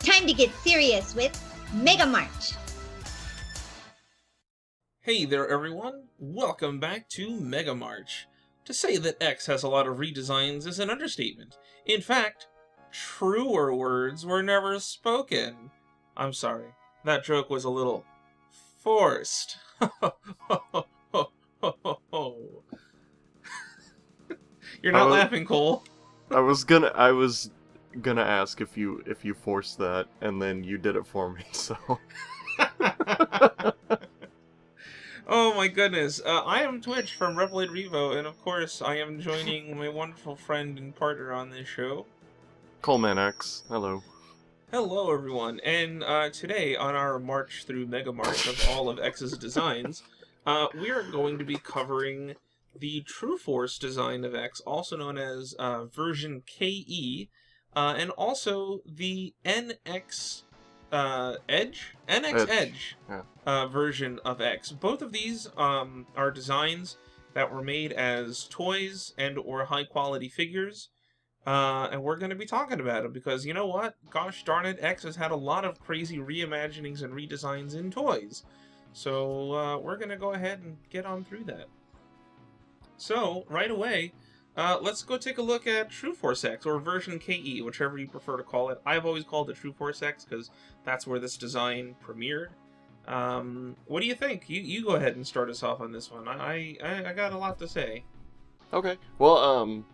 Time to get serious with Mega March. Hey there everyone, welcome back to Mega March. To say that X has a lot of redesigns is an understatement. In fact, truer words were never spoken. I'm sorry, that joke was a little forced. You're not laughing, Cole. I was gonna ask if you forced that, and then you did it for me, so... Oh my goodness. I am Twitch from REVO, and of course I am joining my wonderful friend and partner on this show, Coleman X. Hello. Hello everyone, and today on our march through Mega March of all of X's designs, we are going to be covering the True Force design of X, also known as Ver.KE, and also the NXEDGE version of X. Both of these are designs that were made as toys and or high quality figures, and we're going to be talking about them because, you know what, gosh darn it, X has had a lot of crazy reimaginings and redesigns in toys, so we're going to go ahead and get on through that. So right away, let's go take a look at True Force X, or Ver.KE, whichever you prefer to call it. I've always called it True Force X because that's where this design premiered. What do you think? You go ahead and start us off on this one. I got a lot to say. Okay. Well,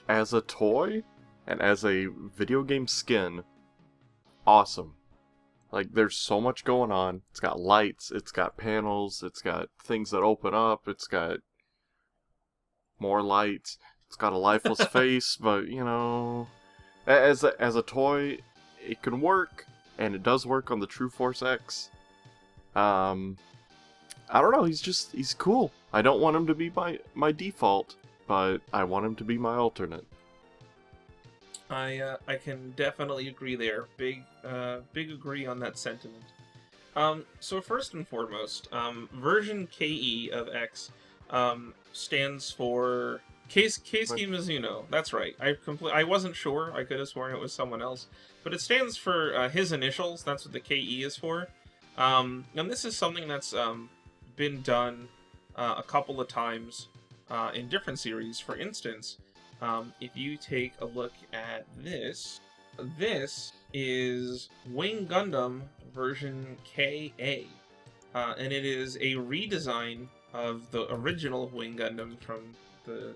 as a toy and as a video game skin, awesome. Like, there's so much going on. It's got lights, it's got panels, it's got things that open up, it's got more lights, it's got a lifeless face, but, you know, as a toy, it can work, and it does work on the True Force X. I don't know, he's cool. I don't want him to be my default, but I want him to be my alternate. I can definitely agree there. Big agree on that sentiment. So first and foremost, Ver.KE of X stands for Keisuke Mizuno. That's right. I wasn't sure. I could have sworn it was someone else, but it stands for his initials. That's what the KE is for. And this is something that's been done a couple of times in different series. For instance, if you take a look at this is Wing Gundam Ver.KE, and it is a redesign of the original Wing Gundam from the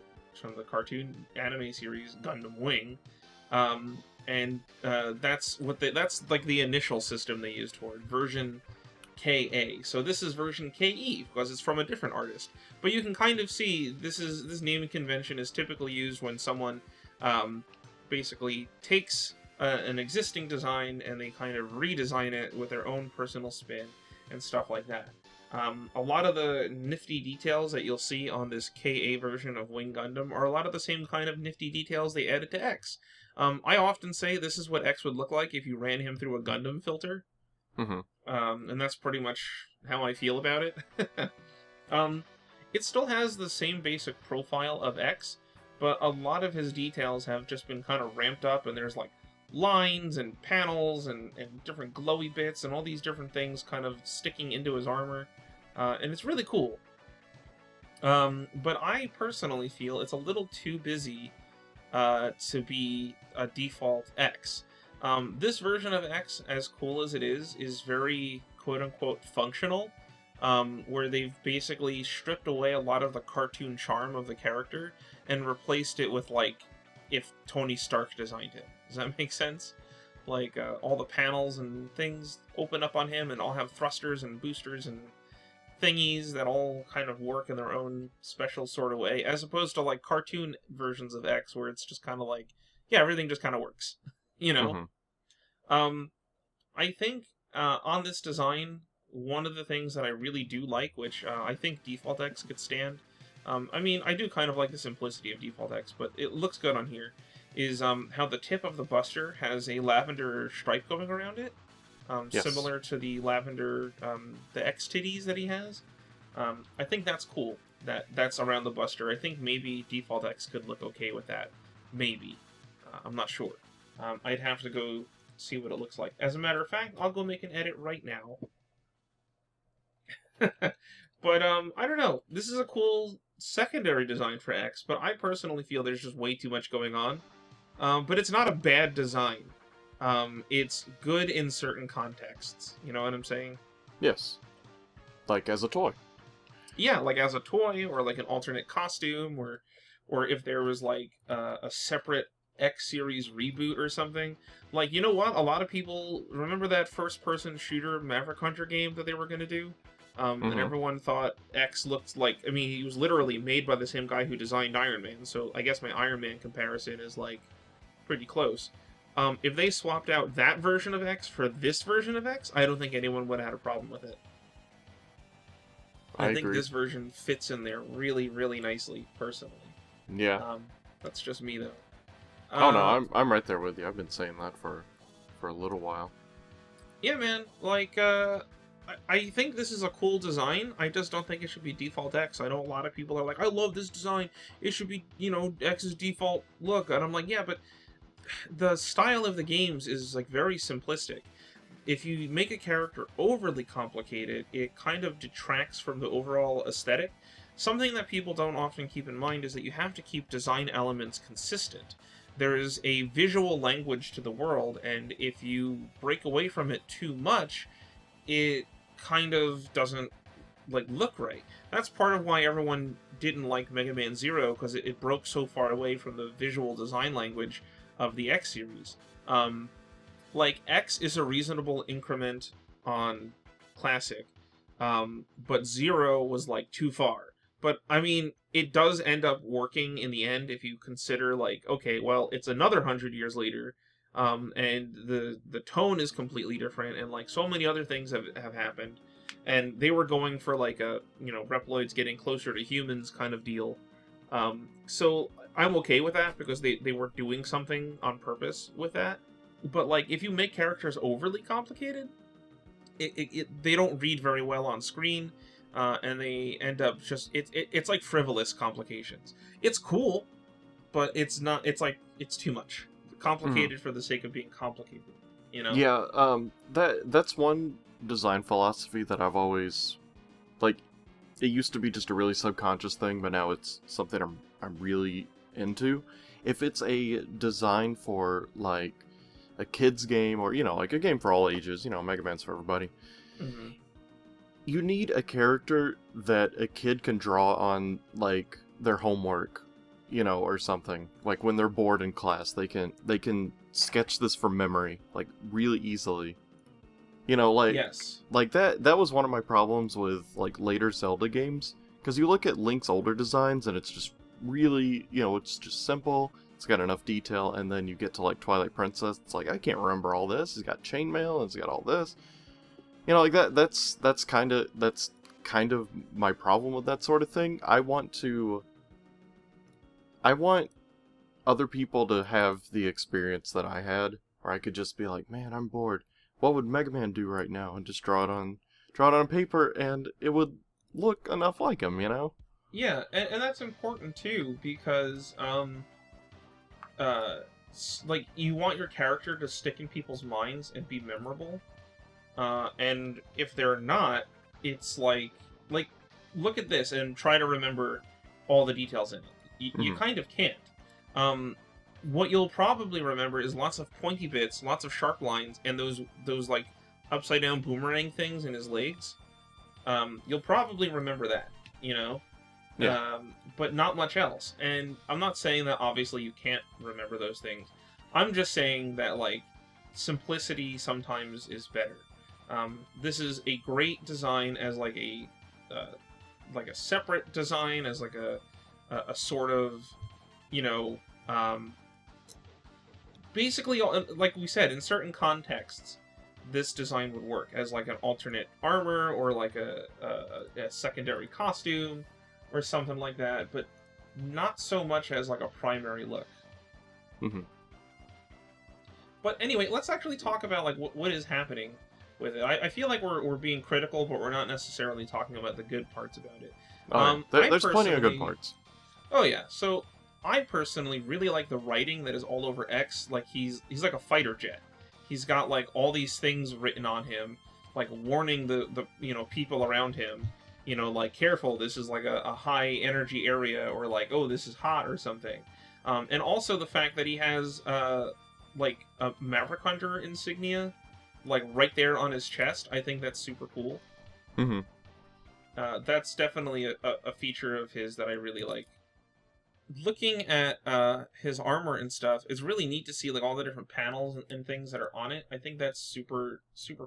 cartoon anime series Gundam Wing, and that's like the initial system they used for it, Ver.KE. So this is Ver.KE because it's from a different artist. But you can kind of see this naming convention is typically used when someone basically takes an existing design and they kind of redesign it with their own personal spin and stuff like that. A lot of the nifty details that you'll see on this KA version of Wing Gundam are a lot of the same kind of nifty details they added to X. I often say this is what X would look like if you ran him through a Gundam filter. Mm-hmm. And that's pretty much how I feel about it. It still has the same basic profile of X, but a lot of his details have just been kind of ramped up, and there's like lines and panels and different glowy bits and all these different things kind of sticking into his armor, and it's really cool. But I personally feel it's a little too busy to be a default X. This version of X, as cool as it is very quote-unquote functional, where they've basically stripped away a lot of the cartoon charm of the character and replaced it with, like, if Tony Stark designed him. Does that make sense? Like, all the panels and things open up on him and all have thrusters and boosters and thingies that all kind of work in their own special sort of way, as opposed to, like, cartoon versions of X where it's just kind of like, yeah, everything just kind of works. You know? Mm-hmm. I think on this design, one of the things that I really do like, which I think Default X could stand, I mean, I do kind of like the simplicity of Default X, but it looks good on here, is how the tip of the buster has a lavender stripe going around it, Yes. similar to the lavender, the X titties that he has. I think that's cool, that's around the buster. I think maybe Default X could look okay with that. Maybe. I'm not sure. I'd have to go see what it looks like. As a matter of fact, I'll go make an edit right now. But I don't know. This is a cool secondary design for X, but I personally feel there's just way too much going on. But it's not a bad design. It's good in certain contexts. You know what I'm saying? Yes. Like as a toy. Yeah, like as a toy, or like an alternate costume, or if there was like a separate X series reboot or something. Like, you know what? A lot of people remember that first-person shooter Maverick Hunter game that they were going to do? And everyone thought X looked like... I mean, he was literally made by the same guy who designed Iron Man, so I guess my Iron Man comparison is, like, pretty close. If they swapped out that version of X for this version of X, I don't think anyone would have had a problem with it. I think agree. this version fits in there really, really nicely, personally. Yeah. That's just me, though. Oh no, I'm right there with you. I've been saying that for a little while. Yeah, man. Like, I think this is a cool design. I just don't think it should be default X. I know a lot of people are like, I love this design. It should be, you know, X's default look. And I'm like, yeah, but the style of the games is, like, very simplistic. If you make a character overly complicated, it kind of detracts from the overall aesthetic. Something that people don't often keep in mind is that you have to keep design elements consistent. There is a visual language to the world, and if you break away from it too much, it kind of doesn't, like, look right. That's part of why everyone didn't like Mega Man Zero, because it broke so far away from the visual design language of the X series. Like, X is a reasonable increment on Classic, but Zero was, like, too far. But, I mean, it does end up working in the end if you consider, like, okay, well, it's another 100 years later, and the tone is completely different, and, like, so many other things have happened. And they were going for, like, a, you know, Reploids getting closer to humans kind of deal. So I'm okay with that, because they were doing something on purpose with that. But, like, if you make characters overly complicated, they don't read very well on screen. And they end up just... It's like frivolous complications. It's cool, but it's not... It's like... It's too much. Complicated for the sake of being complicated, you know? Yeah, that's one design philosophy that I've always... Like, it used to be just a really subconscious thing, but now it's something I'm really into. If it's a design for, like, a kid's game, or, you know, like a game for all ages, you know, Mega Man's for everybody... Mm-hmm. You need a character that a kid can draw on, like, their homework, you know, or something. Like, when they're bored in class, they can sketch this from memory, like, really easily. You know, like... Yes. Like, that was one of my problems with, like, later Zelda games. Because you look at Link's older designs, and it's just really, you know, it's just simple, it's got enough detail, and then you get to, like, Twilight Princess, it's like, I can't remember all this, it's got chainmail, and it's got all this. You know, like, that's kind of my problem with that sort of thing. I want other people to have the experience that I had, where I could just be like, man, I'm bored. What would Mega Man do right now? And just draw it on paper, and it would look enough like him, you know? Yeah, and that's important too, because like, you want your character to stick in people's minds and be memorable. And if they're not, it's like, look at this and try to remember all the details in it. You kind of can't. What you'll probably remember is lots of pointy bits, lots of sharp lines, and those like, upside down boomerang things in his legs. You'll probably remember that, you know? Yeah. But not much else. And I'm not saying that obviously you can't remember those things. I'm just saying that, like, simplicity sometimes is better. This is a great design as like a separate design, as like a sort of, you know, basically, like we said, in certain contexts, this design would work as like an alternate armor, or like a secondary costume, or something like that, but not so much as like a primary look. But anyway, let's actually talk about like what is happening with it. I feel like we're being critical, but we're not necessarily talking about the good parts about it. There's plenty of good parts. Oh yeah, so I personally really like the writing that is all over X. Like, he's like a fighter jet. he's got like all these things written on him, like warning the people around him, like careful, this is like a high energy area, or like, oh, this is hot or something. And also the fact that he has like a Maverick Hunter insignia, like right there on his chest. I think that's super cool. Mm-hmm. That's definitely a feature of his that I really like. Looking at his armor and stuff, it's really neat to see like all the different panels and things that are on it. I think that's super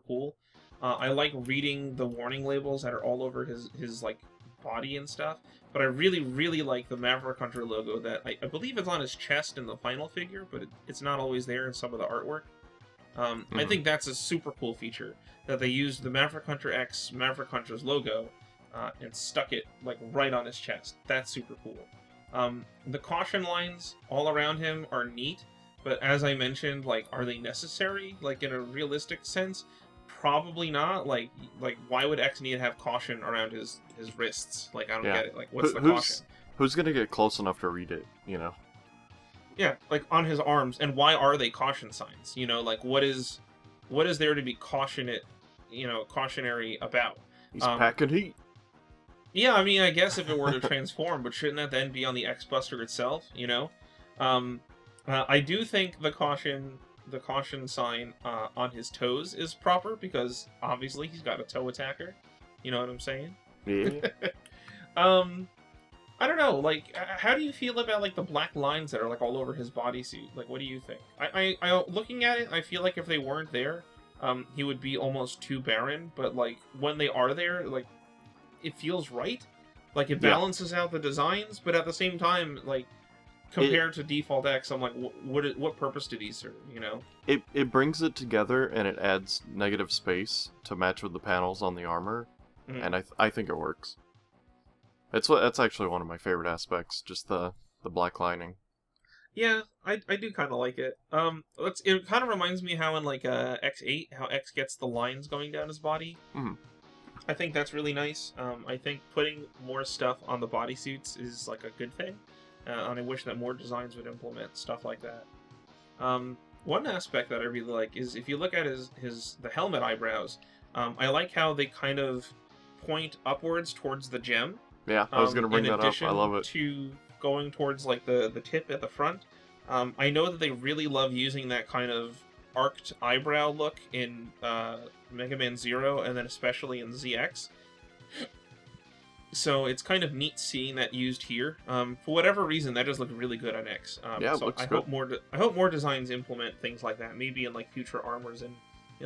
cool. I like reading the warning labels that are all over his like body and stuff. But I really like the Maverick Hunter logo that I believe is on his chest in the final figure, but it's not always there in some of the artwork. I think that's a super cool feature, that they used the Maverick Hunter X Maverick Hunter's logo and stuck it like right on his chest. That's super cool. The caution lines all around him are neat, but as I mentioned, like, are they necessary? Like, in a realistic sense, probably not. Like why would X need to have caution around his wrists? Like, I don't get it. Like, what's the caution? Who's gonna get close enough to read it, Yeah, like on his arms, and why are they caution signs? Like, what is there to be cautionary about? He's packing heat. Yeah, I mean, I guess if it were to transform, but shouldn't that then be on the X-Buster itself, I do think the caution sign on his toes is proper, because obviously he's got a toe attacker. You know what I'm saying? Yeah. I don't know, like, how do you feel about, like, the black lines that are, like, all over his bodysuit? Like, what do you think? I looking at it, I feel like if they weren't there, he would be almost too barren, but, like, when they are there, like, it feels right. Like, it balances out the designs, but at the same time, like, compared to Default X, I'm like, what purpose do these serve, It brings it together, and it adds negative space to match with the panels on the armor, and I think it works. That's actually one of my favorite aspects, just the black lining. Yeah, I do kind of like it. It kind of reminds me how in, like, X8, how X gets the lines going down his body. I think that's really nice. I think putting more stuff on the bodysuits is, like, a good thing. And I wish that more designs would implement stuff like that. One aspect that I really like is, if you look at the helmet eyebrows, I like how they kind of point upwards towards the gem. Yeah, I was going to bring that up. I love it. To going towards, like, the tip at the front. I know that they really love using that kind of arced eyebrow look in Mega Man Zero, and then especially in ZX. So it's kind of neat seeing that used here. For whatever reason, that does look really good on X. Yeah, so looks I good. hope more designs implement things like that. Maybe in, like, future armors in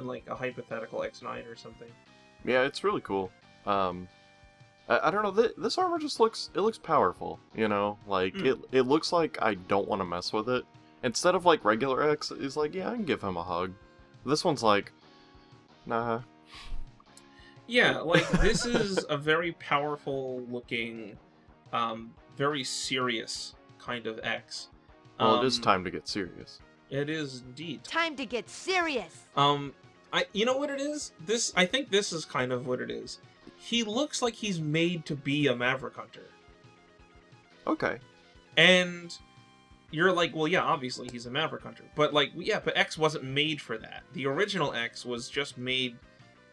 like a hypothetical X9 or something. Yeah, it's really cool. I don't know, this armor just looks powerful, Like, it looks like I don't want to mess with it. Instead of, like, regular X, is like, yeah, I can give him a hug. This one's like, nah. Yeah, like, this is a very powerful looking, very serious kind of X. Well, it is time to get serious. It is indeed. Time to get serious! You know what it is? I think this is kind of what it is. He looks like he's made to be a Maverick Hunter. Okay. And you're like, well, yeah, obviously he's a Maverick Hunter. But, like, yeah, but X wasn't made for that. The original X was just made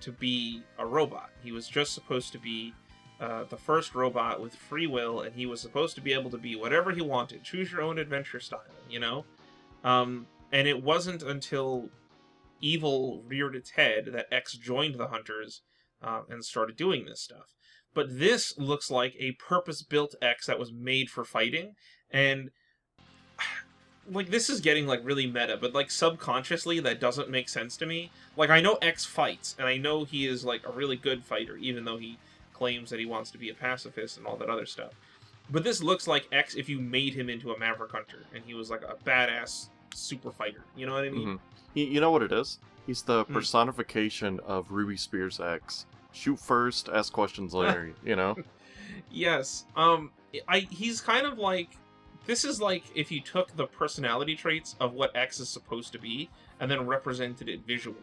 to be a robot. He was just supposed to be the first robot with free will, and he was supposed to be able to be whatever he wanted. Choose your own adventure style, And it wasn't until evil reared its head that X joined the Hunters and started doing this stuff. But this looks like a purpose-built X that was made for fighting, and like, this is getting, like, really meta, but, like, subconsciously that doesn't make sense to me. Like, I know X fights, and I know he is, like, a really good fighter, even though he claims that he wants to be a pacifist and all that other stuff. But this looks like X if you made him into a Maverick Hunter, and he was, like, a badass super fighter. You know what I mean? Mm-hmm. You know what it is? He's the personification of Ruby Spears X. Shoot first, ask questions later, Yes. He's kind of like... This is like if you took the personality traits of what X is supposed to be and then represented it visually.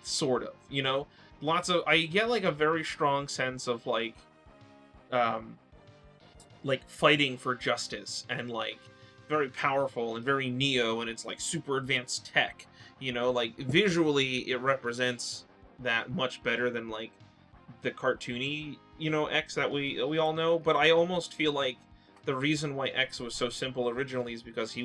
Sort of, I get, like, a very strong sense of, like fighting for justice and, like, very powerful and very Neo, and it's like super advanced tech. You know, like visually it represents that much better than like the cartoony, you know, X that we all know. But I almost feel like the reason why X was so simple originally is because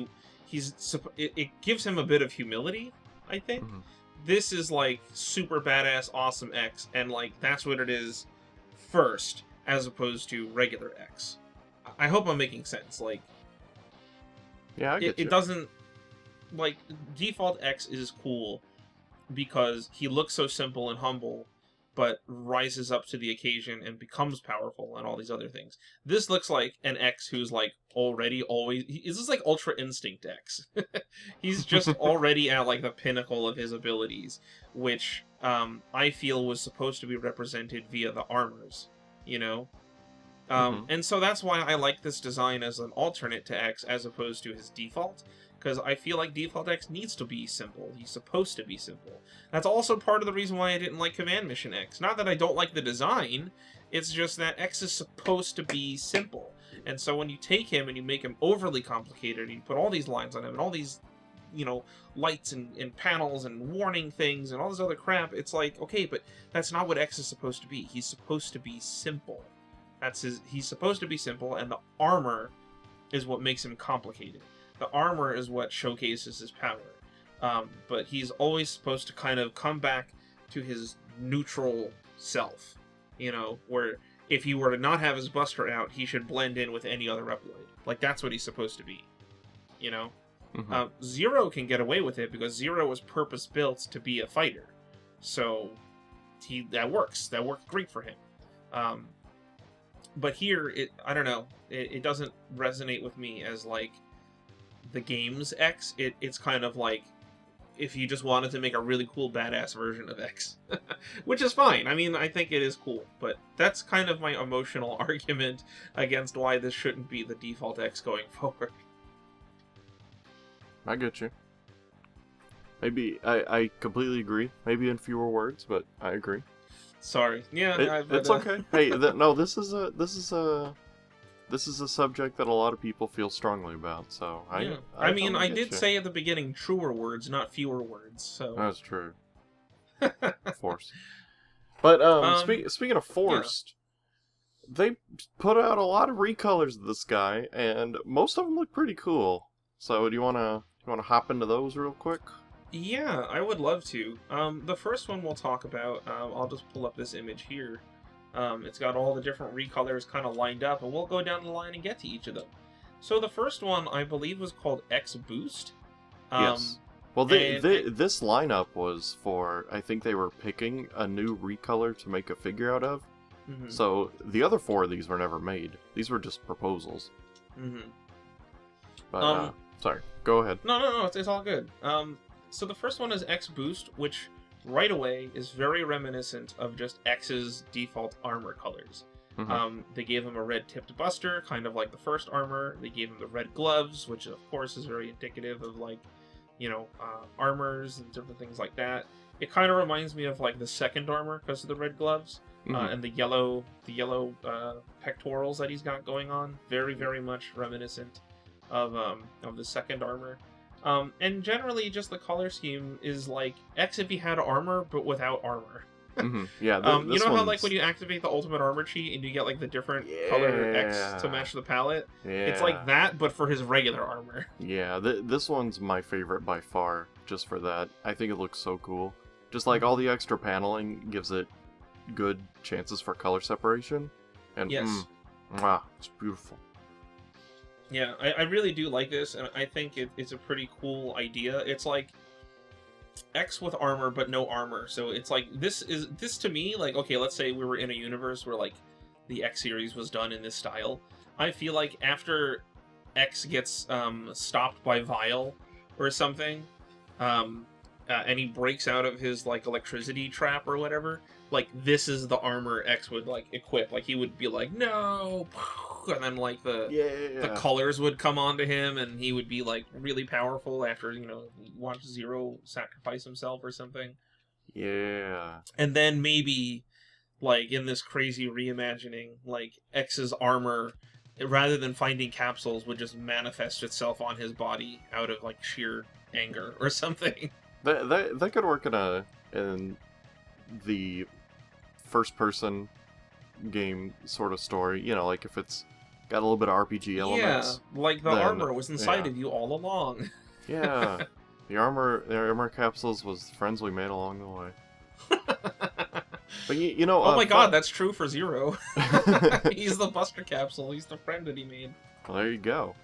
it gives him a bit of humility, I think. Mhm. This is like super badass, awesome X, and like that's what it is first, as opposed to regular X. I hope I'm making sense. Like, Yeah, I get you. it doesn't, like, default X is cool because he looks so simple and humble, but rises up to the occasion and becomes powerful and all these other things. This looks like an X who's like already always. This is like Ultra Instinct X. He's just already at like the pinnacle of his abilities, which I feel was supposed to be represented via the armors, you know. And so that's why I like this design as an alternate to X as opposed to his default, because I feel like default X needs to be simple. He's supposed to be simple. That's also part of the reason why I didn't like Command Mission X. Not that I don't like the design, it's just that X is supposed to be simple. And so when you take him and you make him overly complicated, and you put all these lines on him and all these, you know, lights and panels and warning things and all this other crap, it's like, okay, but that's not what X is supposed to be. He's supposed to be simple. He's supposed to be simple, and the armor is what makes him complicated. The armor is what showcases his power. But he's always supposed to kind of come back to his neutral self. You know, where if he were to not have his Buster out, he should blend in with any other Reploid. Like, that's what he's supposed to be. You know? Zero can get away with it because Zero was purpose-built to be a fighter. So, that works. That worked great for him. But here, I don't know, it doesn't resonate with me as, like, the game's X. It's kind of like if you just wanted to make a really cool, badass version of X. Which is fine. I mean, I think it is cool. But that's kind of my emotional argument against why this shouldn't be the default X going forward. I get you. Maybe, I completely agree. Maybe in fewer words, but I agree. Sorry. Yeah, it's okay. Hey, no, this is a subject that a lot of people feel strongly about. So I mean, I did you. say at the beginning truer words, not fewer words. So That's true. Forced. But speaking of forced, they put out a lot of recolors of this guy, and most of them look pretty cool. So do you wanna hop into those real quick? Yeah, I would love to. The first one we'll talk about, I'll just pull up this image here. It's got all the different recolors kind of lined up, and we'll go down the line and get to each of them. So the first one, I believe, was called X Boost. Yes. Well, this lineup was for, I think they were picking a new recolor to make a figure out of. Mm-hmm. So the other 4 of these were never made. These were just proposals. Mm-hmm. But, sorry, go ahead. No, it's all good. So the first one is X Boost, which right away is very reminiscent of just X's default armor colors. Mm-hmm. They gave him a red-tipped Buster, kind of like the first armor. They gave him the red gloves, which of course is very indicative of, like, you know, armors and different things like that. It kind of reminds me of like the second armor because of the red gloves. And the yellow pectorals that he's got going on. Very, very much reminiscent of the second armor. And generally, just the color scheme is like X if he had armor, but without armor. Yeah, you know how like when you activate the ultimate armor cheat and you get like the different color X to match the palette? Yeah. It's like that, but for his regular armor. Yeah, this one's my favorite by far, just for that. I think it looks so cool. Just like all the extra paneling gives it good chances for color separation. And yes. It's beautiful. Yeah, I really do like this, and I think it's a pretty cool idea. It's like X with armor, but no armor. So it's like, this to me, like, okay, let's say we were in a universe where, like, the X series was done in this style. I feel like after X gets stopped by Vile or something, and he breaks out of his, like, electricity trap or whatever, like, this is the armor X would, like, equip. Like, he would be like, no, and then, like, the colors would come onto him, and he would be, like, really powerful after, you know, watch Zero sacrifice himself or something. Yeah. And then maybe, like, in this crazy reimagining, like, X's armor rather than finding capsules, would just manifest itself on his body out of like sheer anger or something. That could work in the first-person game sort of story. You know, like if it's got a little bit of RPG elements. Yeah, like the then, armor was inside yeah. of you all along. Yeah, the armor capsules was friends we made along the way. But you know, oh my god, that's true for Zero. He's the Buster capsule. He's the friend that he made. Well, there you go.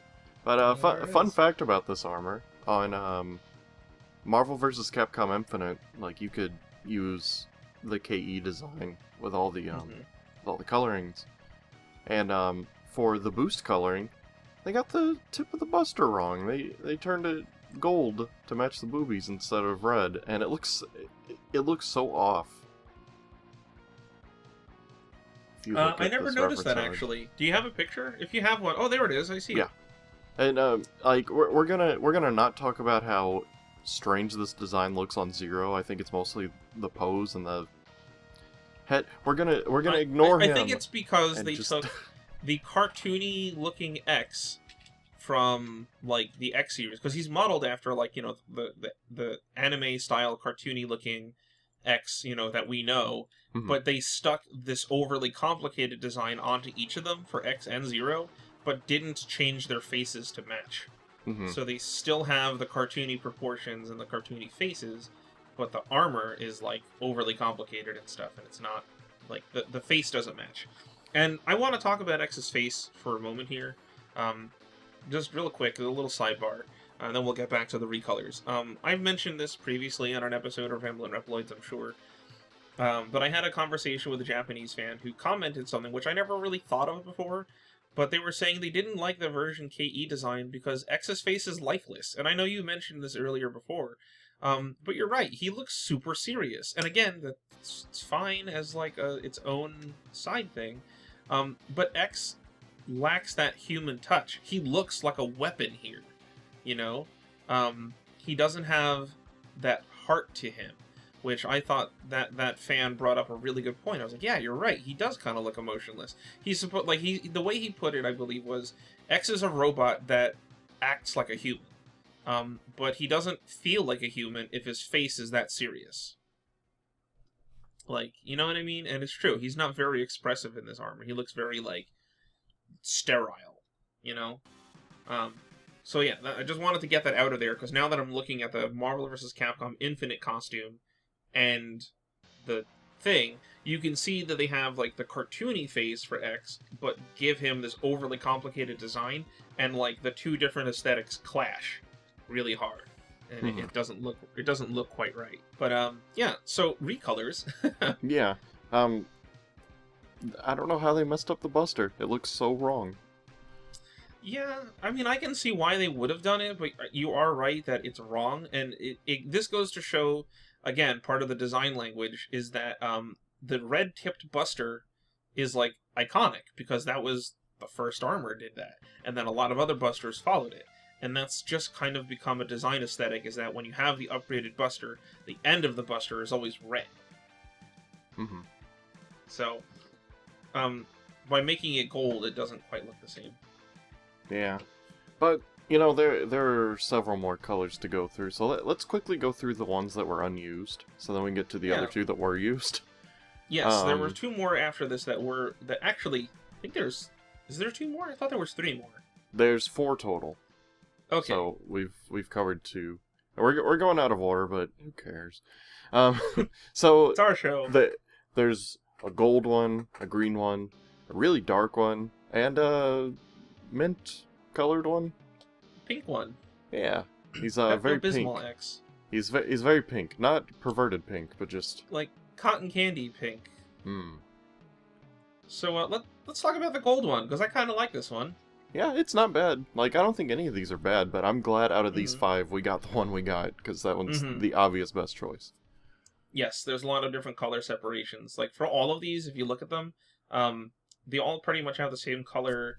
But fun fact about this armor on Marvel vs. Capcom Infinite, like you could use the KE design with all the with all the colorings, and for the boost coloring, they got the tip of the Buster wrong. They turned it gold to match the boobies instead of red, and it looks so off. I never noticed that actually. Do you have a picture? If you have one, oh, there it is. I see. Yeah, and like we're gonna not talk about how strange this design looks on Zero. I think it's mostly the pose and the head. We're gonna ignore him. I think it's because they took the cartoony looking X from like the X series, because he's modeled after like, you know, the anime style cartoony looking X, you know, that we know. But they stuck this overly complicated design onto each of them for X and Zero, but didn't change their faces to match. So they still have the cartoony proportions and the cartoony faces, but the armor is like overly complicated and stuff, and it's not like the face doesn't match. And I want to talk about X's face for a moment here, just real quick, a little sidebar, and then we'll get back to the recolors. I've mentioned this previously on an episode of Ramblin' Reploids, I'm sure. But I had a conversation with a Japanese fan who commented something which I never really thought of before, but they were saying they didn't like the version KE design because X's face is lifeless. And I know you mentioned this earlier before, but you're right, he looks super serious. And again, it's fine as like its own side thing, but X lacks that human touch. He looks like a weapon here, you know? He doesn't have that heart to him, which I thought that fan brought up a really good point. I was like, yeah, you're right. He does kind of look emotionless. He's supposed, like, the way he put it, I believe, was X is a robot that acts like a human, but he doesn't feel like a human if his face is that serious. Like, you know what I mean? And it's true. He's not very expressive in this armor. He looks very like sterile, you know. So yeah, I just wanted to get that out of there because now that I'm looking at the Marvel vs. Capcom Infinite costume and the thing, you can see that they have like the cartoony face for X, but give him this overly complicated design, and like the two different aesthetics clash really hard, and it doesn't look quite right. But yeah, so recolors. Yeah, I don't know how they messed up the Buster. It looks so wrong. Yeah, I mean, I can see why they would have done it, but you are right that it's wrong, and this goes to show, again, part of the design language is that the red-tipped Buster is, like, iconic, because that was the first armor did that, and then a lot of other Busters followed it, and that's just kind of become a design aesthetic, is that when you have the upgraded Buster, the end of the Buster is always red. So, by making it gold, it doesn't quite look the same. Yeah, but you know there are several more colors to go through, so let's quickly go through the ones that were unused, so then we can get to the other two that were used. Yes, there were two more after this that actually, I think is there two more? I thought there was three more. There's 4 total. Okay. So we've covered 2. We're going out of order, but who cares? So it's our show. There's a gold one, a green one, a really dark one, and a mint colored one, pink one. Yeah, he's very pink. X. He's very pink, not perverted pink, but just like cotton candy pink. So let's talk about the gold one, because I kind of like this one. Yeah, it's not bad. Like, I don't think any of these are bad, but I'm glad out of these 5 we got the one we got, because that one's the obvious best choice. Yes, there's a lot of different color separations. Like for all of these, if you look at them, they all pretty much have the same color.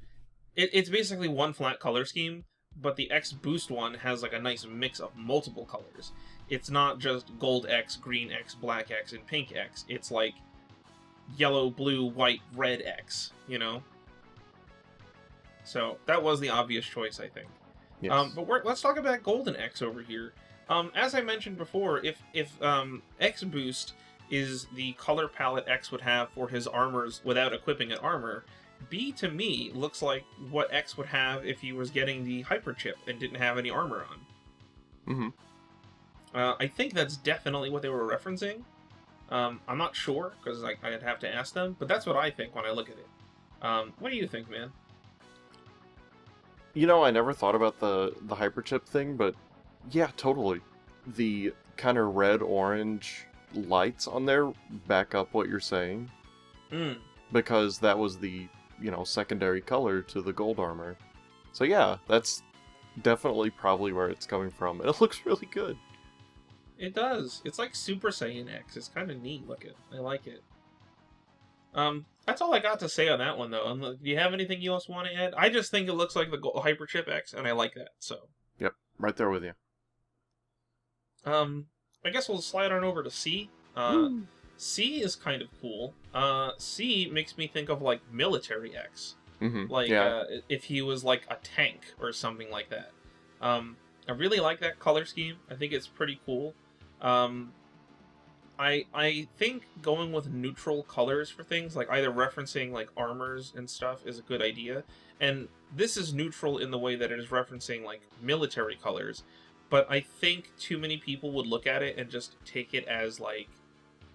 It's basically one flat color scheme, but the X Boost one has like a nice mix of multiple colors. It's not just gold X, green X, black X, and pink X. It's like yellow, blue, white, red X, you know? So that was the obvious choice, I think. Yes. But let's talk about Golden X over here. As I mentioned before, if X Boost is the color palette X would have for his armors without equipping an armor, B to me looks like what X would have if he was getting the Hyper Chip and didn't have any armor on. Mm-hmm. I think that's definitely what they were referencing. I'm not sure, because I'd have to ask them, but that's what I think when I look at it. What do you think, man? You know, I never thought about the hyperchip thing, but yeah, totally. The kind of red-orange lights on there back up what you're saying. Because that was the, secondary color to the gold armor. So yeah, that's definitely probably where it's coming from. And it looks really good. It does. It's like Super Saiyan X. It's kind of neat looking. I like it. That's all I got to say on that one, though. Do you have anything else you want to add? I just think it looks like the Hyper Chip X, and I like that, so. Yep, right there with you. I guess we'll slide on over to C. C is kind of cool. C makes me think of, like, Military X. Mm-hmm. Like, yeah. If he was, like, a tank or something like that. I really like that color scheme. I think it's pretty cool. I think going with neutral colors for things, like either referencing like armors and stuff, is a good idea. And this is neutral in the way that it is referencing like military colors, but I think too many people would look at it and just take it as like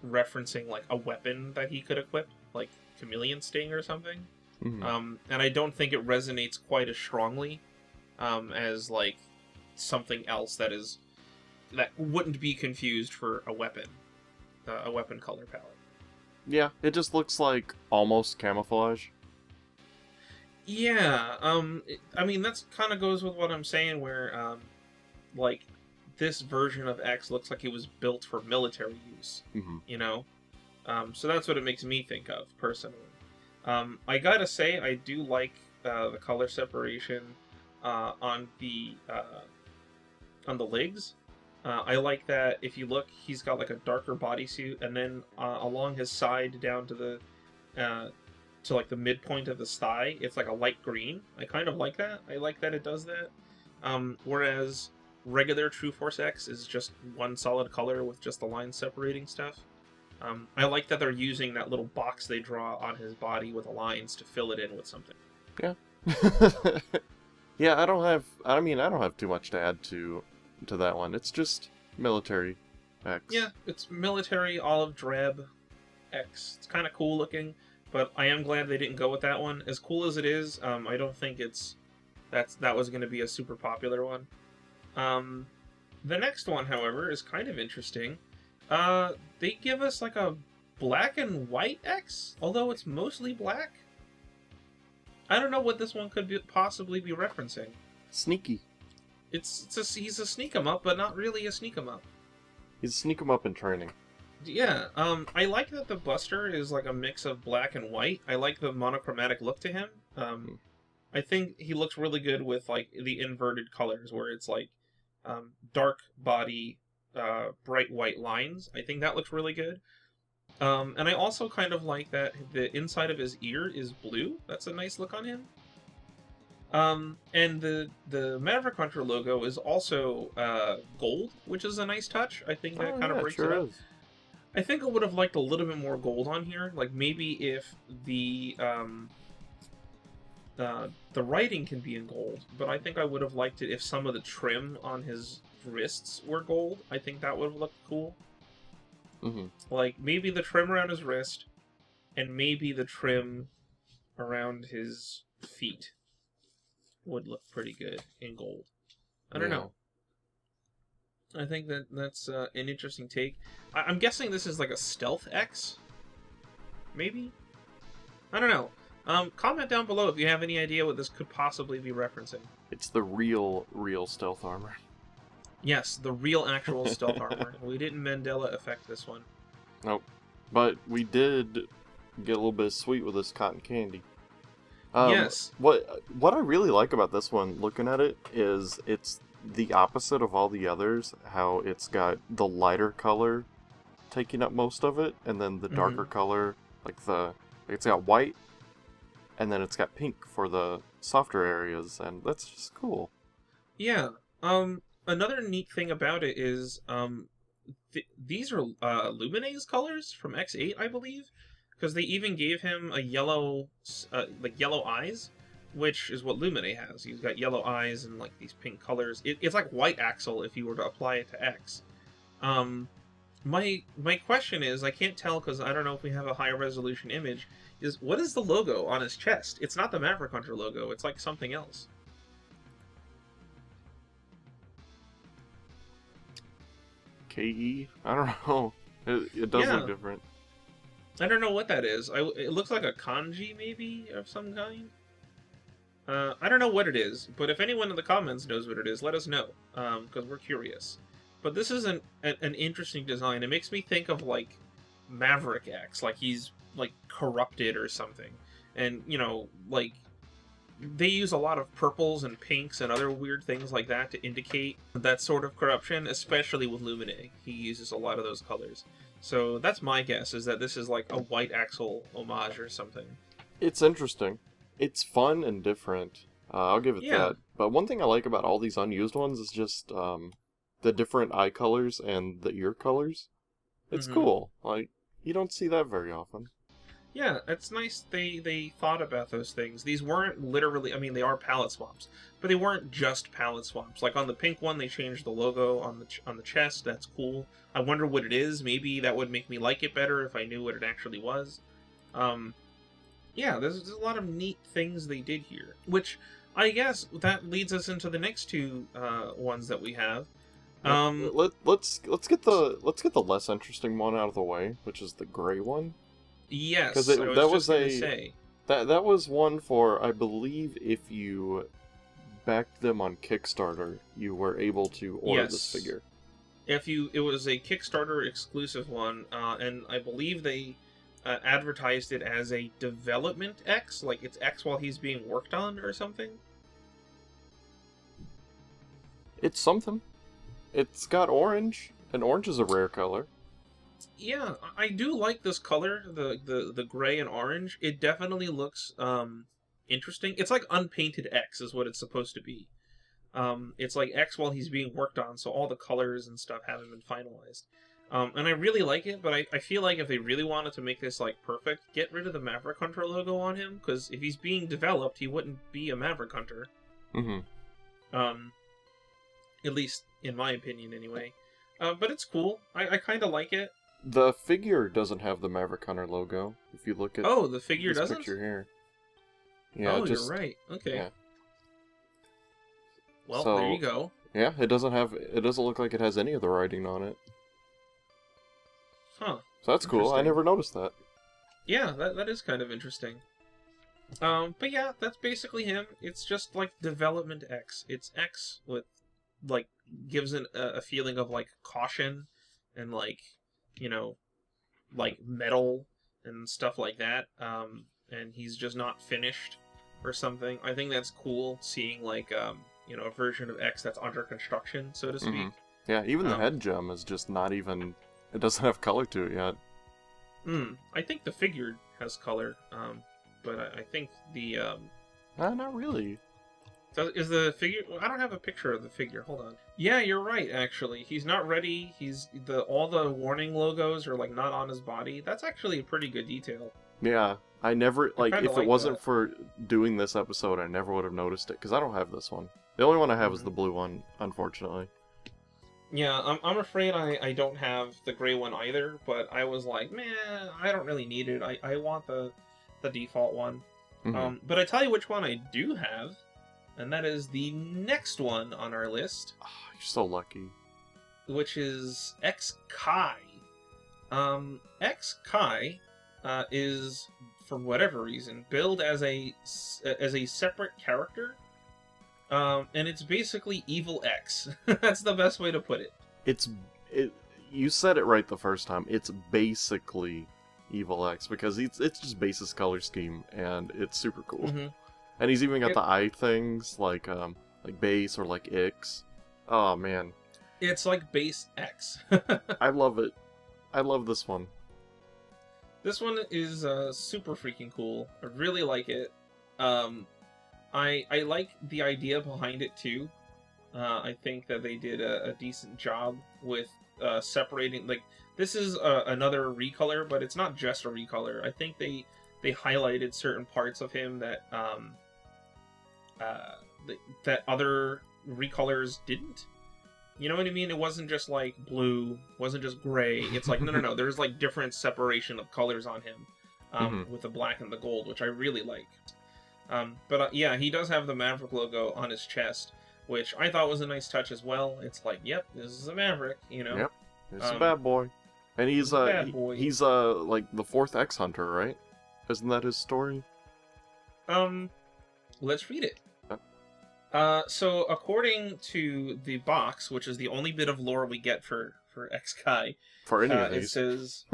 referencing like a weapon that he could equip, like Chameleon Sting or something. Mm-hmm. And I don't think it resonates quite as strongly as like something else that wouldn't be confused for a weapon color palette. Yeah, it just looks like almost camouflage. Yeah, I mean, that's kind of goes with what I'm saying, where, like, this version of X looks like it was built for military use, So that's what it makes me think of, personally. I gotta say, I do like the color separation on the legs. I like that if you look, he's got like a darker bodysuit, and then along his side down to the to like the midpoint of the thigh, it's like a light green. I kind of like that. I like that it does that. Whereas regular True Force X is just one solid color with just the lines separating stuff. I like that they're using that little box they draw on his body with the lines to fill it in with something. Yeah. Yeah, I don't have too much to add to that one. It's just military X. Yeah, it's military olive drab X. It's kind of cool looking, but I am glad they didn't go with that one. As cool as it is, I don't think that was going to be a super popular one. The next one, however, is kind of interesting. They give us like a black and white X, although it's mostly black. I don't know what this one could possibly be referencing. Sneaky. He's a sneak 'em up, but not really a sneak 'em up. He's a sneak 'em up in training. Yeah, I like that the Buster is like a mix of black and white. I like the monochromatic look to him. I think he looks really good with like the inverted colors, where it's like dark body, bright white lines. I think that looks really good. And I also kind of like that the inside of his ear is blue. That's a nice look on him. And the Maverick Hunter logo is also gold, which is a nice touch. I think that kind of breaks it up. Is. I think I would have liked a little bit more gold on here. Like maybe if the writing can be in gold, but I think I would have liked it if some of the trim on his wrists were gold. I think that would have looked cool. Mm-hmm. Like maybe the trim around his wrist, and maybe the trim around his feet would look pretty good in gold. I don't know. I think that's an interesting take. I'm guessing this is like a stealth X? Maybe? I don't know. Comment down below if you have any idea what this could possibly be referencing. It's the real stealth armor. Yes, the real actual stealth armor. We didn't Mandela effect this one. Nope. But we did get a little bit sweet with this cotton candy. Yes. What I really like about this one, looking at it, is it's the opposite of all the others. How it's got the lighter color taking up most of it, and then the darker color, like it's got white, and then it's got pink for the softer areas, and that's just cool. Yeah. Another neat thing about it is these are Lumine's colors from X8, I believe, because they even gave him a yellow, like yellow eyes, which is what Lumine has. He's got yellow eyes and like these pink colors. It's like White Axle if you were to apply it to X. My question is, I can't tell because I don't know if we have a higher resolution image. Is what is the logo on his chest? It's not the Maverick Hunter logo. It's like something else. KE? I don't know. It does look different. I don't know what that is. It looks like a kanji, maybe, of some kind. I don't know what it is, but if anyone in the comments knows what it is, let us know, because we're curious. But this is an interesting design. It makes me think of, like, Maverick X, like he's, like, corrupted or something. And, you know, like, they use a lot of purples and pinks and other weird things like that to indicate that sort of corruption, especially with Lumine. He uses a lot of those colors. So that's my guess, is that this is like a White Axle homage or something. It's interesting. It's fun and different. I'll give it that. But one thing I like about all these unused ones is just the different eye colors and the ear colors. It's cool. Like, you don't see that very often. Yeah, it's nice they thought about those things. These weren't literally, I mean, they are palette swaps, but they weren't just palette swaps. Like on the pink one, they changed the logo on the chest. That's cool. I wonder what it is. Maybe that would make me like it better if I knew what it actually was. Yeah, there's a lot of neat things they did here, which I guess that leads us into the next two ones that we have. Let's get the less interesting one out of the way, which is the gray one. Yes, because that was one for, I believe, if you backed them on Kickstarter, you were able to order this figure. It was a Kickstarter exclusive one, and I believe they advertised it as a development X, like it's X while he's being worked on or something. It's something. It's got orange, and orange is a rare color. Yeah, I do like this color, the gray and orange. It definitely looks interesting. It's like unpainted X is what it's supposed to be. It's like X while he's being worked on, so all the colors and stuff haven't been finalized. And I really like it, but I feel like if they really wanted to make this like perfect, get rid of the Maverick Hunter logo on him, because if he's being developed, he wouldn't be a Maverick Hunter. At least in my opinion, anyway. But it's cool. I kind of like it. The figure doesn't have the Maverick Hunter logo. If you look at the figure this doesn't? picture here. Yeah, you're right. Okay. Yeah. Well, there you go. Yeah, it doesn't look like it has any of the writing on it. Huh. So that's cool. I never noticed that. Yeah, that is kind of interesting. But yeah, that's basically him. It's just like development X. It's X with like gives a feeling of like caution and like, you know, like metal and stuff like that. And he's just not finished or something. I think that's cool seeing like you know, a version of X that's under construction, so to speak. Yeah, even the head gem is just not even, it doesn't have color to it yet. I think the figure has color, but I think the not really. Is the figure? I don't have a picture of the figure. Hold on. Yeah, you're right. Actually, he's not ready. All the warning logos are like not on his body. That's actually a pretty good detail. Yeah, I never like if like it wasn't that. for doing this episode, I never would have noticed it because I don't have this one. The only one I have is the blue one, unfortunately. Yeah, I'm afraid I don't have the gray one either. But I was like, man, I don't really need it. I want the default one. But I tell you which one I do have. And that is the next one on our list. Oh, you're so lucky. Which is NXEDGE. NXEDGE is, for whatever reason, billed as a separate character. And it's basically Evil X. That's the best way to put it. You said it right the first time. It's basically Evil X because it's just base's color scheme and it's super cool. And he's even got the eye things, like base or like Ix. Oh, man. It's like base X. I love it. I love this one. This one is super freaking cool. I really like it. I like the idea behind it too. I think that they did a decent job with separating. Like, this is another recolor, but it's not just a recolor. I think they highlighted certain parts of him that that other recolors didn't. You know what I mean? It wasn't just like blue, wasn't just gray. It's like no. There's like different separation of colors on him, with the black and the gold, which I really like. But yeah, he does have the Maverick logo on his chest, which I thought was a nice touch as well. It's like, yep, this is a Maverick, you know. Yep, it's a bad boy, and he's he's like the 4th X Hunter, right? Isn't that his story? Let's read it. So according to the box, which is the only bit of lore we get for XKai, For any of these. it says,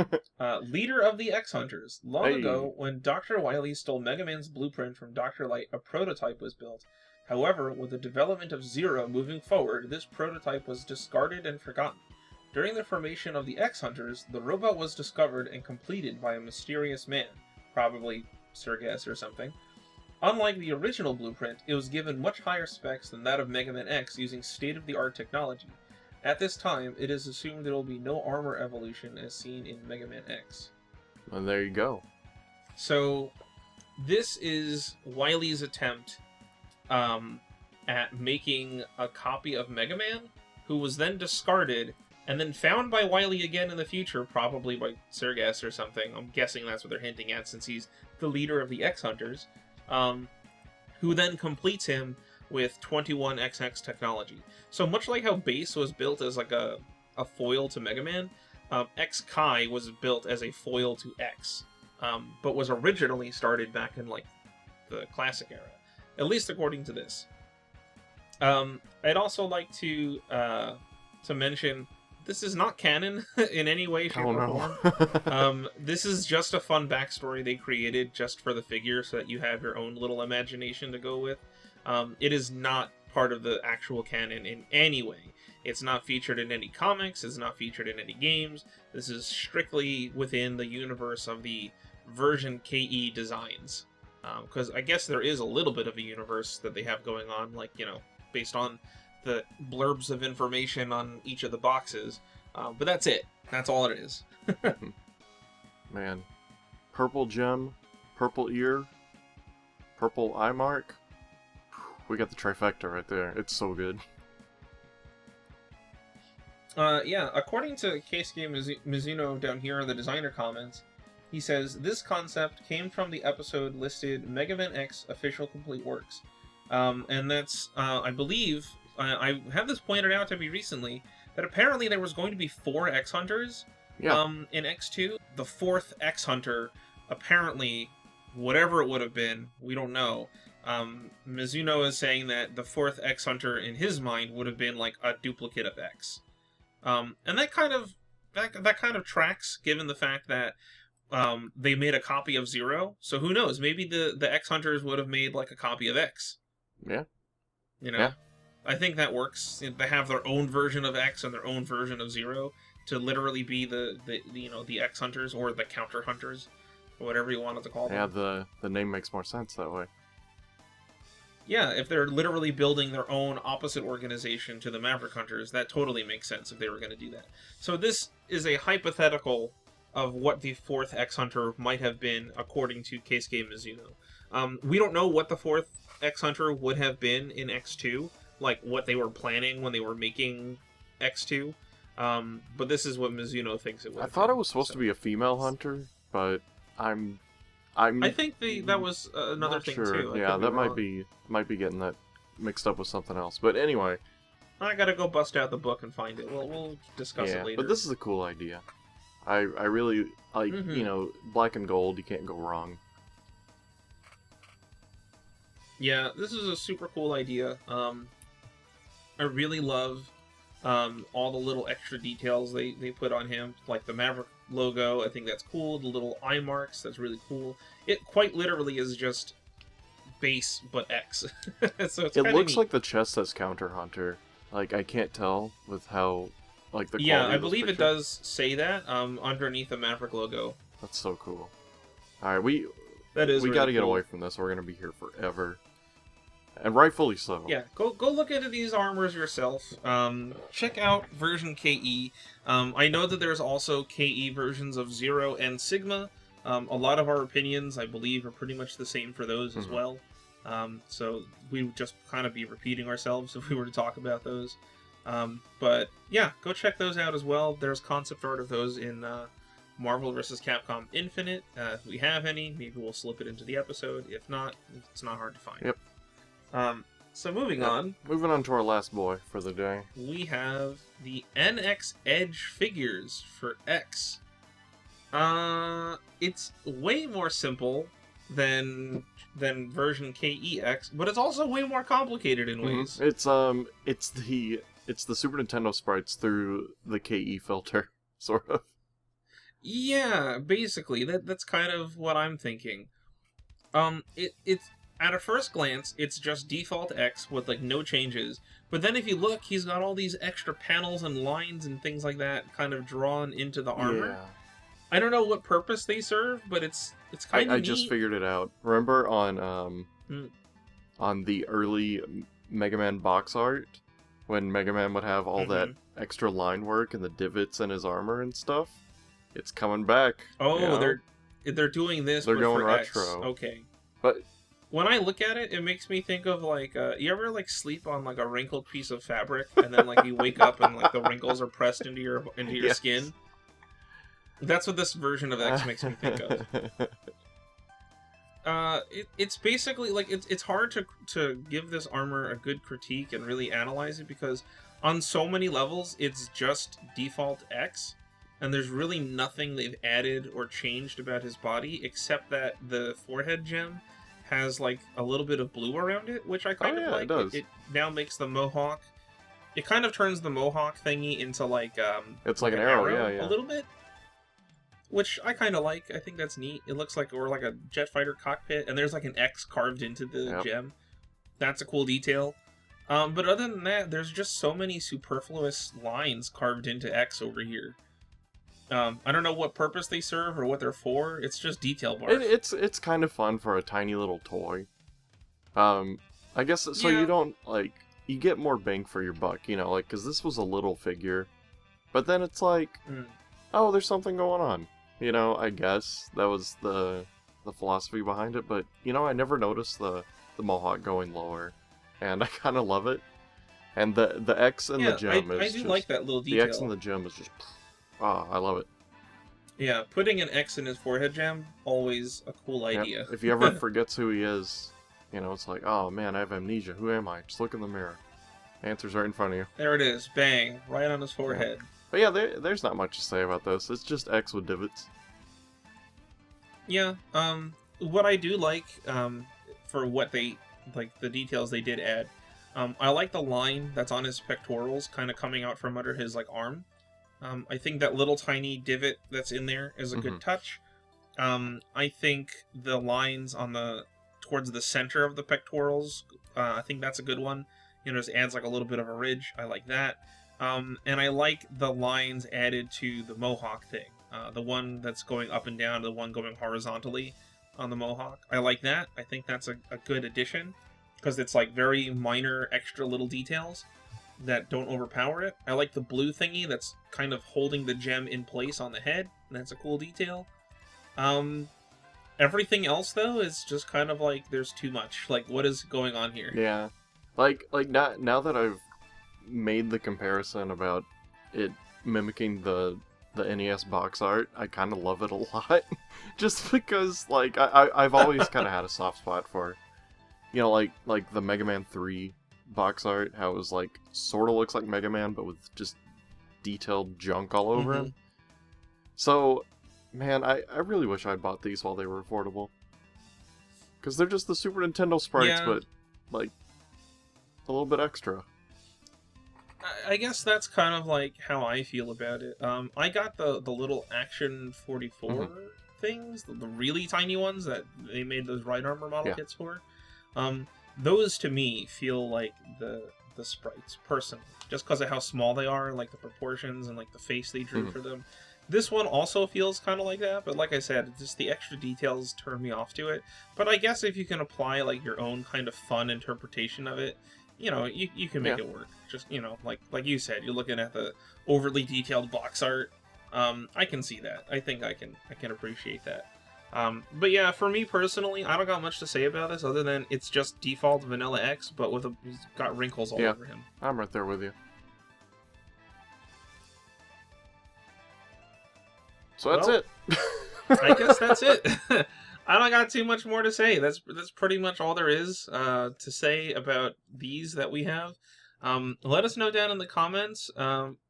leader of the X-Hunters. Long ago, when Dr. Wily stole Mega Man's blueprint from Dr. Light, a prototype was built. However, with the development of Zero moving forward, this prototype was discarded and forgotten. During the formation of the X-Hunters, the robot was discovered and completed by a mysterious man, probably Serges or something. Unlike the original blueprint, it was given much higher specs than that of Mega Man X using state-of-the-art technology. At this time, it is assumed there will be no armor evolution as seen in Mega Man X. Well, there you go. So, this is Wily's attempt at making a copy of Mega Man, who was then discarded and then found by Wily again in the future, probably by Serges or something. I'm guessing that's what they're hinting at, since he's the leader of the X-Hunters. Who then completes him with 21XX technology. So much like how Base was built as like a foil to Mega Man, XKai was built as a foil to X, but was originally started back in like the classic era, at least according to this. I'd also like to mention, this is not canon in any way, shape, or form. This is just a fun backstory they created just for the figure, so that you have your own little imagination to go with. It is not part of the actual canon in any way. It's not featured in any comics, it's not featured in any games. This is strictly within the universe of the Ver.KE designs. Because I guess there is a little bit of a universe that they have going on, like, you know, based on the blurbs of information on each of the boxes, but that's it. That's all it is. Man, purple gem, purple ear, purple eye mark. We got the trifecta right there. It's so good. Yeah, according to Keisuke Mizuno down here in the designer comments, he says, this concept came from the episode listed Mega Man X Official Complete Works. And that's, I believe, I have this pointed out to me recently, that apparently there was going to be 4 X-Hunters in X2. The 4th X-Hunter, apparently, whatever it would have been, we don't know. Mizuno is saying that the 4th X-Hunter, in his mind, would have been like a duplicate of X. And that kind of tracks, given the fact that they made a copy of Zero. So who knows? Maybe the X-Hunters would have made like a copy of X. Yeah. You know? Yeah. I think that works. They have their own version of X and their own version of Zero to literally be the you know, the X-Hunters or the Counter Hunters, or whatever you wanted to call them. Yeah, the name makes more sense that way. Yeah, if they're literally building their own opposite organization to the Maverick Hunters, that totally makes sense if they were going to do that. So this is a hypothetical of what the 4th X-Hunter might have been, according to Keisuke Mizuno. We don't know what the 4th X-Hunter would have been in X2, like what they were planning when they were making X2, but this is what Mizuno thinks it would. I thought it was supposed to be a female hunter, but I think that was another thing too. Yeah, that might be getting that mixed up with something else. But anyway, I gotta go bust out the book and find it. We'll discuss it later. But this is a cool idea. I really like, you know, black and gold. You can't go wrong. Yeah, this is a super cool idea. I really love all the little extra details they put on him, like the Maverick logo. I think that's cool. The little eye marks, that's really cool. It quite literally is just base but X. So it looks neat. like the chest says Counter Hunter. Like, I can't tell with how, like, the quality I of believe pictures. it does say that underneath the Maverick logo. That's so cool. All right, we That is we really got to get cool. away from this. We're gonna be here forever. and rightfully so. Yeah, go look into these armors yourself. Check out version KE. I know that there's also KE versions of Zero and Sigma. A lot of our opinions, I believe, are pretty much the same for those as well. So we would just kind of be repeating ourselves if we were to talk about those. But yeah, go check those out as well. There's concept art of those in Marvel vs. Capcom Infinite. If we have any, maybe we'll slip it into the episode. If not, it's not hard to find. Yep. So moving on. Moving on to our last boy for the day. We have the NXEDGE figures for X. It's way more simple than version KEX, but it's also way more complicated in ways. It's the Super Nintendo sprites through the KE filter, sort of. Yeah, basically that's kind of what I'm thinking. It's at a first glance, it's just default X with like no changes. But then if you look, he's got all these extra panels and lines and things like that kind of drawn into the armor. Yeah. I don't know what purpose they serve, but it's kind of I just figured it out. Remember on the early Mega Man box art, when Mega Man would have all that extra line work and the divots in his armor and stuff? It's coming back. Oh, you know? they're doing this. They're but going for retro. X. Okay. But when I look at it, it makes me think of like you ever like sleep on like a wrinkled piece of fabric and then like you wake up and like the wrinkles are pressed into your Yes. skin. That's what this version of X makes me think of. It's basically like it's hard to give this armor a good critique and really analyze it because on so many levels it's just default X. And there's really nothing they've added or changed about his body, except that the forehead gem has like a little bit of blue around it, which I kind of like. It does. It now makes the mohawk. It kind of turns the mohawk thingy into like it's like an arrow, yeah. a little bit, which I kind of like. I think that's neat. It looks like like a jet fighter cockpit, and there's like an X carved into the gem. That's a cool detail. But other than that, there's just so many superfluous lines carved into X over here. I don't know what purpose they serve or what they're for. It's just detail bars. It's kind of fun for a tiny little toy. I guess so. Yeah. You don't you get more bang for your buck, you know, like because this was a little figure, but then it's like, oh, there's something going on, you know. I guess that was the philosophy behind it, but you know, I never noticed the mohawk going lower, and I kind of love it. And the X and the gem is I do like that little detail. The X and the gem is just. Ah, I love it. Yeah, putting an X in his forehead gem, always a cool idea. Yep. If he ever forgets who he is, you know, it's like, oh man, I have amnesia. Who am I? Just look in the mirror. Answer's right in front of you. There it is. Bang. Right on his forehead. Yeah. But yeah, there's not much to say about this. It's just X with divots. Yeah, what I do like, for what they, like, the details they did add, I like the line that's on his pectorals kind of coming out from under his, like, arm. I think that little tiny divot that's in there is a good touch. I think the lines on towards the center of the pectorals, I think that's a good one. You know, just adds like a little bit of a ridge. I like that. And I like the lines added to the mohawk thing. The one that's going up and down, the one going horizontally on the mohawk. I like that. I think that's a good addition because it's like very minor extra little details that don't overpower it. I like the blue thingy that's kind of holding the gem in place on the head. That's a cool detail. Everything else though is just kind of like there's too much. Like, what is going on here? Yeah, like now that I've made the comparison about it mimicking the NES box art, I kind of love it a lot. Just because like I've always kind of had a soft spot for, you know, like the Mega Man 3 box art, how it was like sort of looks like Mega Man but with just detailed junk all over him. So man, I really wish I'd bought these while they were affordable, because they're just the Super Nintendo sprites, but like a little bit extra. I guess that's kind of like how I feel about it. I got the little Action 44 things, the really tiny ones that they made those Right Armor model kits for. Those to me feel like the sprites, personally, just because of how small they are, like the proportions and like the face they drew for them. This one also feels kind of like that, but like I said, just the extra details turn me off to it. But I guess if you can apply like your own kind of fun interpretation of it, you know, you can make it work. Just, you know, like you said, you're looking at the overly detailed box art. I can see that. I think I can appreciate that. But yeah, for me personally, I don't got much to say about this other than it's just default vanilla X, but he's got wrinkles all over him. I'm right there with you. So that's it. I guess that's it. I don't got too much more to say. That's pretty much all there is to say about these that we have. Let us know down in the comments.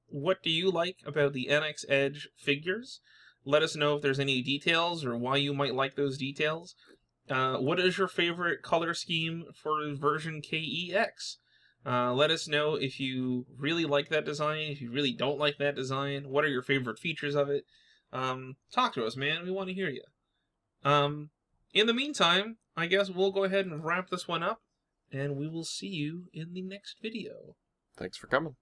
What do you like about the NXEDGE figures? Let us know if there's any details or why you might like those details. What is your favorite color scheme for version KEX? Let us know if you really like that design, if you really don't like that design. What are your favorite features of it? Talk to us, man. We want to hear you. In the meantime, I guess we'll go ahead and wrap this one up, and we will see you in the next video. Thanks for coming.